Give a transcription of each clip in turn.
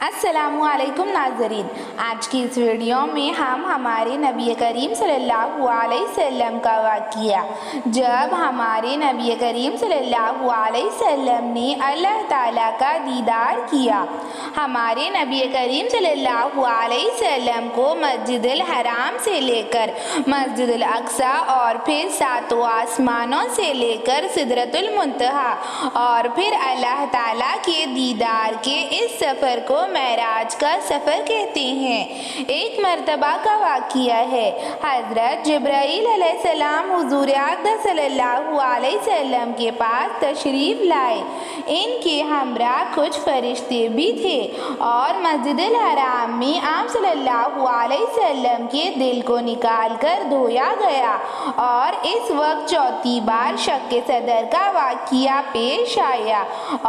السلام علیکم ناظرین، آج کی اس ویڈیو میں ہم ہمارے نبی کریم صلی اللہ علیہ وسلم کا واقعہ جب ہمارے نبی کریم صلی اللہ علیہ وسلم نے اللہ تعالیٰ کا دیدار کیا۔ ہمارے نبی کریم صلی اللہ علیہ وسلم کو مسجد الحرام سے لے کر مسجد الاقصی اور پھر ساتوں آسمانوں سے لے کر سدرۃ المنتہی اور پھر اللہ تعالیٰ کے دیدار کے اس سفر کو معراج کا سفر کہتے ہیں۔ ایک مرتبہ کا واقعہ ہے، حضرت جبرائیل علیہ السلام حضور اقدس صلی اللہ علیہ وسلم کے پاس تشریف لائے۔ ان کے ہمراہ کچھ فرشتے بھی تھے اور مسجد الحرام میں آپ صلی اللہ علیہ وسلم کے دل کو نکال کر دھویا گیا اور اس وقت چوتھی بار شق صدر کا واقعہ پیش آیا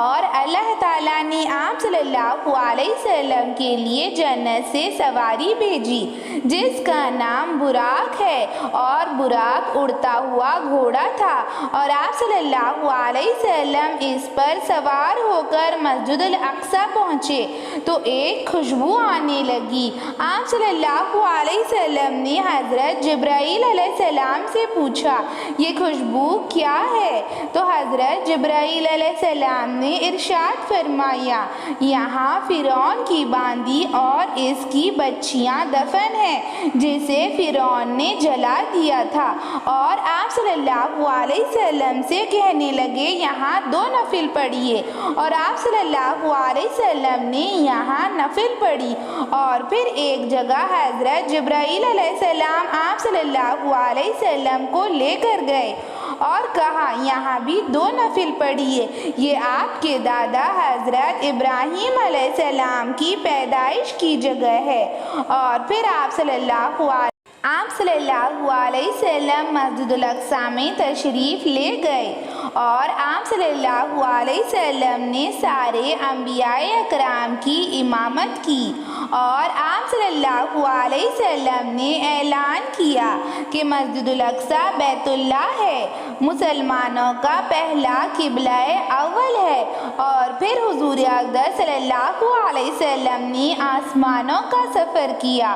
اور اللہ تعالیٰ نے آپ صلی اللہ علیہ وسلم کے لیے جنت سے سواری بھیجی جس کا نام براق ہے اور براق اڑتا ہوا گھوڑا تھا اور آپ صلی اللہ علیہ وسلم اس پر سوار ہو کر مسجد الاقصی پہنچے تو ایک خوشبو آنے لگی۔ آپ صلی اللہ علیہ وسلم نے حضرت جبرائیل علیہ السلام سے پوچھا، یہ خوشبو کیا ہے؟ تو حضرت جبرائیل علیہ السلام نے ارشاد فرمایا، یہاں فرعون کی باندی اور اس کی بچیاں دفن ہیں جسے فرعون نے جلا دیا تھا۔ اور آپ صلی اللہ علیہ وسلم سے کہنے لگے، یہاں 2 نفل پڑھیے، اور آپ صلی اللہ علیہ وسلم نے یہاں نفل پڑھی اور پھر ایک جگہ حضرت جبرائیل علیہ السلام آپ صلی اللہ علیہ وسلم کو لے کر گئے اور کہا، یہاں بھی 2 نفل پڑھیے، یہ آپ کے دادا حضرت ابراہیم علیہ السلام کی پیدائش کی جگہ ہے۔ اور پھر آپ صلی اللہ علیہ وسلم مسجد الاقصی میں تشریف لے گئے اور آپ صلی اللہ علیہ وسلم نے سارے انبیاء اکرام کی امامت کی اور آپ صلی اللہ علیہ وسلم نے اعلان کیا کہ مسجد الاقصی بیت اللہ ہے، مسلمانوں کا پہلا قبلہ اول ہے۔ اور پھر حضور اقدس صلی اللہ علیہ وسلم نے آسمانوں کا سفر کیا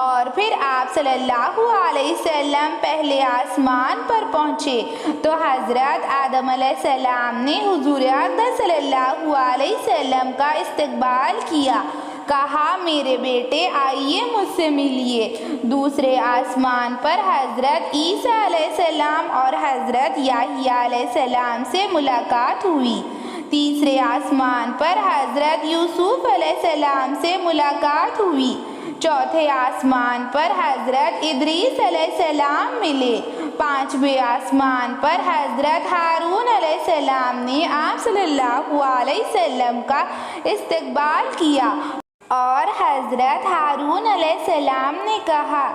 اور پھر آپ صلی اللہ علیہ وسلم پہلے آسمان پر پہنچے تو حضرت آدم علیہ السلام نے حضور اقدس صلی اللہ علیہ وسلم کا استقبال کیا، کہا، میرے بیٹے آئیے مجھ سے ملیے۔ دوسرے آسمان پر حضرت عیسیٰ علیہ السلام اور حضرت یحییٰ علیہ السلام سے ملاقات ہوئی۔ تیسرے آسمان پر حضرت یوسف علیہ السلام سے ملاقات ہوئی۔ چوتھے آسمان پر حضرت ادریس علیہ السلام ملے۔ 5ویں آسمان پر حضرت ہارون علیہ السلام نے آپ صلی اللہ علیہ وسلم کا استقبال کیا اور حضرت ہارون علیہ السلام نے کہا،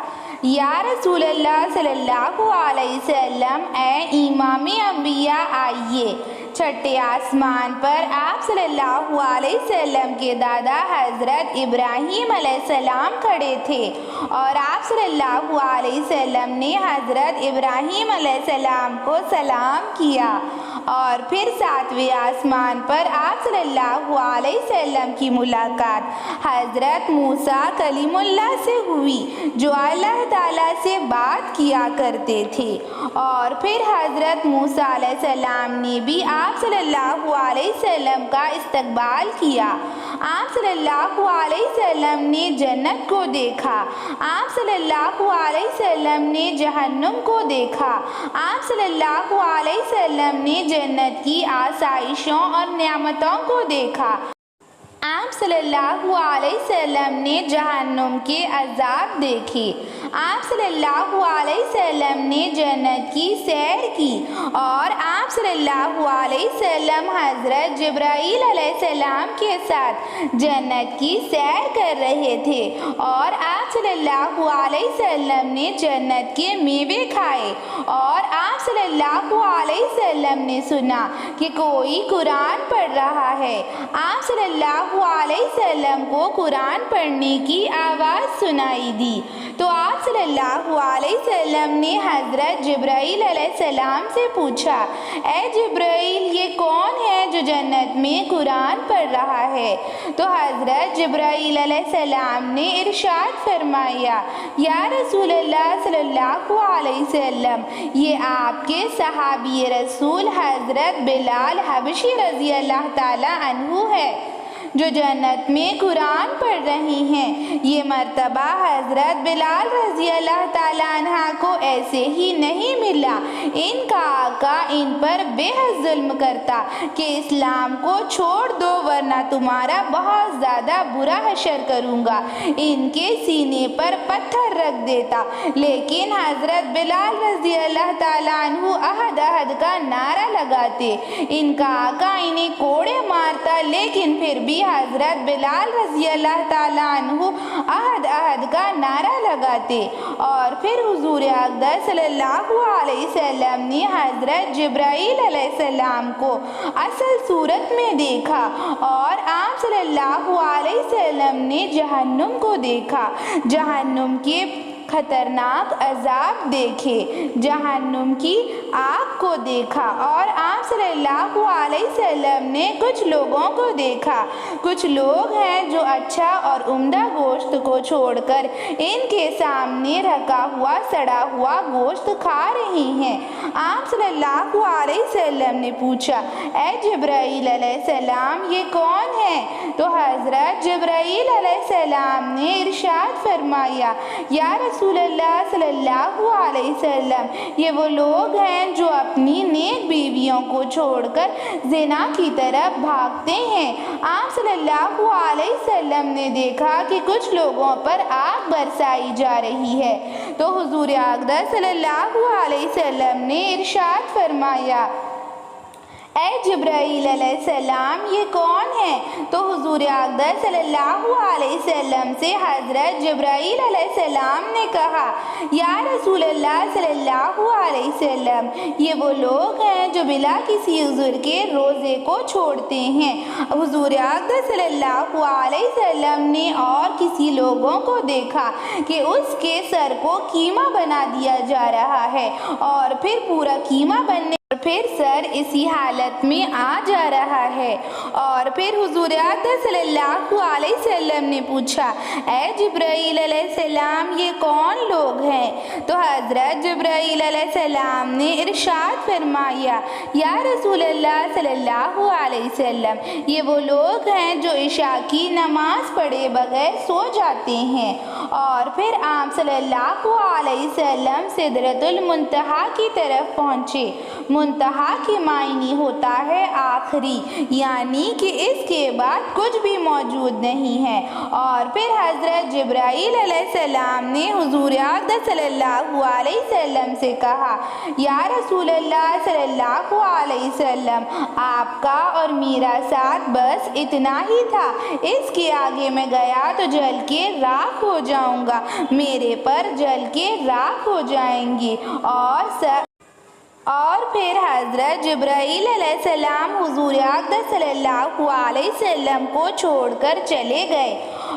یا رسول اللہ صلی اللہ علیہ وسلم، اے امام انبیاء آئیے۔ چھٹے آسمان پر آپ صلی اللہ علیہ وسلم کے دادا حضرت ابراہیم علیہ السلام کھڑے تھے اور آپ صلی اللہ علیہ وسلم نے حضرت ابراہیم علیہ السلام کو سلام کیا۔ اور پھر 7ویں آسمان پر آپ صلی اللہ علیہ وسلم کی ملاقات حضرت موسیٰ کلیم اللہ سے ہوئی جو اللہ تعالیٰ سے بات کیا کرتے تھے۔ اور پھر حضرت موسیٰ علیہ السلام نے بھی آپ صلی اللہ علیہ وسلم کا استقبال کیا۔ آپ صلی اللہ علیہ وسلم نے جنت کو دیکھا، آپ صلی اللہ علیہ وسلم نے جہنم کو دیکھا، آپ صلی اللہ علیہ وسلم نے جنت کی آسائشوں اور نعمتوں کو دیکھا، آپ صلی اللہ علیہ وسلم نے جہنم کے عذاب دیکھے، آپ صلی اللہ علیہ وسلم نے جنت کی سیر کی اور آپ صلی اللہ علیہ وسلم حضرت جبرائیل علیہ السلام کے ساتھ جنت کی سیر کر رہے تھے اور آپ صلی اللہ علیہ وسلم نے جنت کے میوے کھائے اور آپ صلی اللہ علیہ وسلم نے سنا کہ کوئی قرآن پڑھ رہا ہے۔ آپ صلی اللہ علیہ وسلم کو قرآن پڑھنے کی آواز سنائی دی تو آپ صلی اللہ علیہ وسلم نے حضرت جبرائیل علیہ السلام سے پوچھا، اے جبرائیل، یہ کون ہے جو جنت میں قرآن پڑھ رہا ہے؟ تو حضرت جبرائیل علیہ السلام نے ارشاد فرمایا، یا رسول اللہ صلی اللہ علیہ وسلم، یہ آپ کے صحابی رسول حضرت بلال حبشی رضی اللہ تعالی عنہ ہے جو جنت میں قرآن پڑھ رہی ہیں۔ یہ مرتبہ حضرت بلال رضی اللہ تعالیٰ عنہ کو ایسے ہی نہیں ملا، ان کا آقا ان پر بے حد ظلم کرتا کہ اسلام کو چھوڑ دو ورنہ تمہارا بہت زیادہ برا حشر کروں گا، ان کے سینے پر پتھر رکھ دیتا، لیکن حضرت بلال رضی اللہ تعالیٰ عنہ احد احد کا نعرہ لگاتے، ان کا آقا انہیں کوڑے مارتا، لیکن پھر بھی حضرت بلال رضی اللہ تعالیٰ عنہ احد احد کا نعرہ لگاتے۔ اور پھر حضور اقدس صلی اللہ علیہ وسلم نے حضرت جبرائیل علیہ السلام کو اصل صورت میں دیکھا اور آپ صلی اللہ علیہ وسلم نے جہنم کو دیکھا، جہنم کے خطرناک عذاب دیکھے، جہنم کی آگ کو دیکھا، اور آپ صلی اللہ علیہ وسلم نے کچھ لوگوں کو دیکھا، کچھ لوگ ہیں جو اچھا اور عمدہ گوشت کو چھوڑ کر ان کے سامنے رکھا ہوا سڑا ہوا گوشت کھا رہے ہیں۔ آپ صلی اللہ علیہ وسلم نے پوچھا، اے جبرائیل علیہ السلام، یہ کون ہے؟ تو حضرت جبرائیل علیہ السلام نے ارشاد فرمایا، یا رسول اللہ صلی اللہ علیہ وسلم، یہ وہ لوگ ہیں جو اپنی نیک بیویوں کو چھوڑ کر زنا کی طرف بھاگتے ہیں۔ آپ صلی اللہ علیہ وسلم نے دیکھا کہ کچھ لوگوں پر آگ برسائی جا رہی ہے، تو حضور اقدس صلی اللہ علیہ وسلم نے ارشاد فرمایا، اے جبرائیل علیہ السلام، یہ کون ہے؟ تو حضور اقدس صلی اللہ علیہ وسلم سے حضرت جبرائیل علیہ السلام نے کہا، یا رسول اللہ صلی اللہ علیہ وسلم، یہ وہ لوگ ہیں جو بلا کسی عذر کے روزے کو چھوڑتے ہیں۔ حضور اقدس صلی اللہ علیہ وسلم نے اور کسی لوگوں کو دیکھا کہ اس کے سر کو قیمہ بنا دیا جا رہا ہے اور پھر پورا قیمہ بننے اور پھر سر اسی حالت میں آ جا رہا ہے۔ اور پھر حضور اقدس صلی اللہ علیہ وسلم نے پوچھا، اے جبرائیل علیہ السلام، یہ کون لوگ ہیں؟ تو حضرت جبرائیل علیہ السلام نے ارشاد فرمایا، یا رسول اللہ صلی اللہ علیہ وسلم، یہ وہ لوگ ہیں جو عشاء کی نماز پڑھے بغیر سو جاتے ہیں۔ اور پھر آپ صلی اللہ علیہ وسلم سدرۃ المنتہا کی طرف پہنچے۔ منتہا کے معنی ہوتا ہے آخری، یعنی کہ اس کے بعد کچھ بھی موجود نہیں ہے۔ اور پھر حضرت جبرائیل علیہ السلام نے حضور اقدس صلی اللہ علیہ وسلم سے کہا، یا رسول اللہ صلی اللہ علیہ وسلم، آپ کا اور میرا ساتھ بس اتنا ہی تھا، اس کے آگے میں گیا تو جل کے راکھ ہو جاؤں گا، میرے پر جل کے راکھ ہو جائیں گے۔ اور پھر حضرت جبرائیل علیہ السلام حضور اقدس صلی اللہ علیہ وسلم کو چھوڑ کر چلے گئے،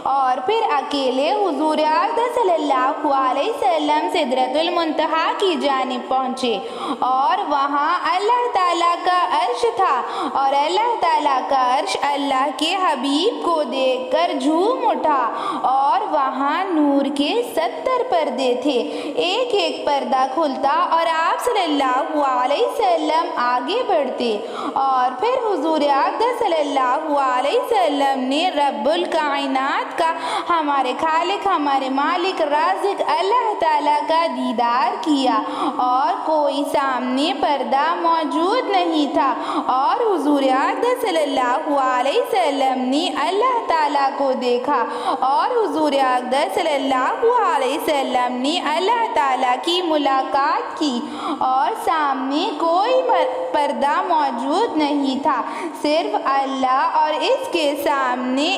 اور پھر اکیلے حضور اقدس صلی اللہ علیہ وسلم سدرۃ المنتہا کی جانب پہنچے، اور وہاں اللہ تعالیٰ کا عرش تھا، اور اللہ تعالیٰ کا عرش اللہ کے حبیب کو دیکھ کر جھوم اٹھا، اور وہاں نور کے 70 پردے تھے، ایک ایک پردہ کھلتا اور آپ صلی اللہ علیہ وسلم آگے بڑھتے، اور پھر حضور اقدس صلی اللہ علیہ وسلم نے رب الکائنات کا، ہمارے خالق، ہمارے مالک، رازق اللہ تعالیٰ کا دیدار کیا، اور کوئی سامنے پردہ موجود نہیں تھا، اور حضور اقدس صلی اللہ علیہ وسلم نے اللہ تعالیٰ کو دیکھا، اور حضور اقدس صلی اللہ علیہ وسلم نے اللہ تعالیٰ کی ملاقات کی، اور سامنے کوئی پردہ موجود نہیں تھا، صرف اللہ اور اس کے سامنے